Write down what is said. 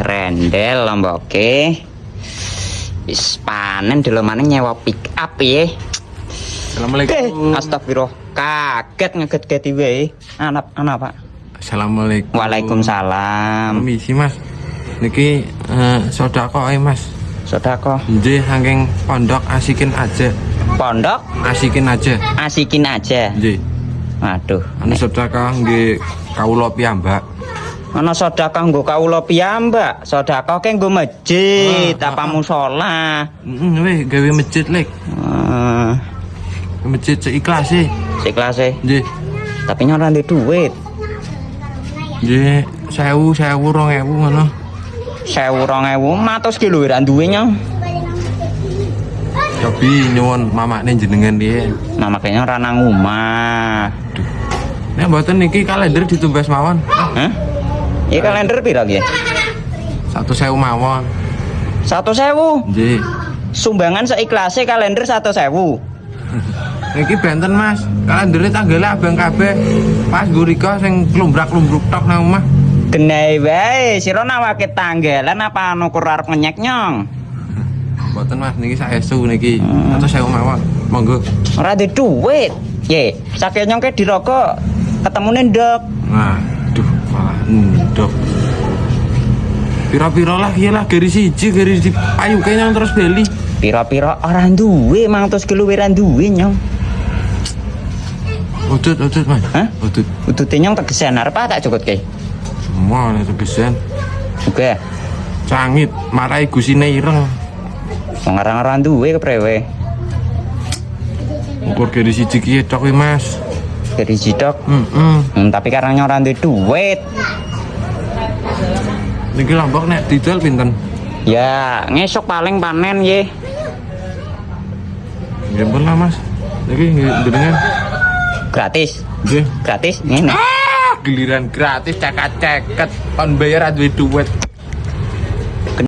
Rendel lomboke. Wis panen delomane nyewa pick up ya. Assalamualaikum. Astagfirullah. Kaget ngeget-geti wae. Anak Pak. Assalamualaikum. Waalaikumsalam. Permisi Mas. Niki sedekah Mas. Sedekah. Nggih saking pondok asikin aja. Pondok Asikin aja. asikin aja. Nggih. Aduh. Anu sedekah nggih kawula piyambak. Ana sedekah nggo kawula piyambak. Sedekah ke nggo masjid apa musala. Weh gawe masjid lek. Masjid seikhlas e. Seiklase. Nggih. Tapi ora ndek duit. Nggih 1000 2000 ngono. 1000 2000 matos ki lho ora duwe nyong. Tapi nyuwun mamakne jenengan piye? Nah makanya ora nang omah. Nek mboten niki kalender ditumbas mawon. Hah? Iki kalender pira ki? 1.000 mawon. 100.000. Nggih. Sumbangan seiklase kalender 100.000. Niki benten Mas, kalendere tanggale abang kabeh. Pas gurika sing klumbrak-lumbruk tok nang omah. Genai wae, sira nawake tanggalan apa anu kur arep ngenyek nyong. Mboten Mas, niki saestu niki. 100.000 mawon. Monggo. Ora ndek duit. Ye, sakit nyong ke dirokok ketemune ndok. Nah, duh, malah ndok. Pira-pira lah ya lah garis siji garis dipayuke nyong terus beli. Pira-pira ora duwe, mantus ki luwe ra duwe nyong. Udut Mas. Hah? Udut. Udute nyong tegesen arep tak cukutke. Semua nek tegesen. Oke. Cangit, marai gusine ireng. Wong ora duwe keprewe. Ukur garis siji ki tok Mas. Dari jidok. Tapi karena ora ndek duit. Niki lombok nek didol pinten? Ya, ngesok paling panen ye. Nggih pun lah Mas. Niki jenengan Gratis. nggih. Gratis ngene. Giliran gratis ceket-ceket kon bayar duwe duit.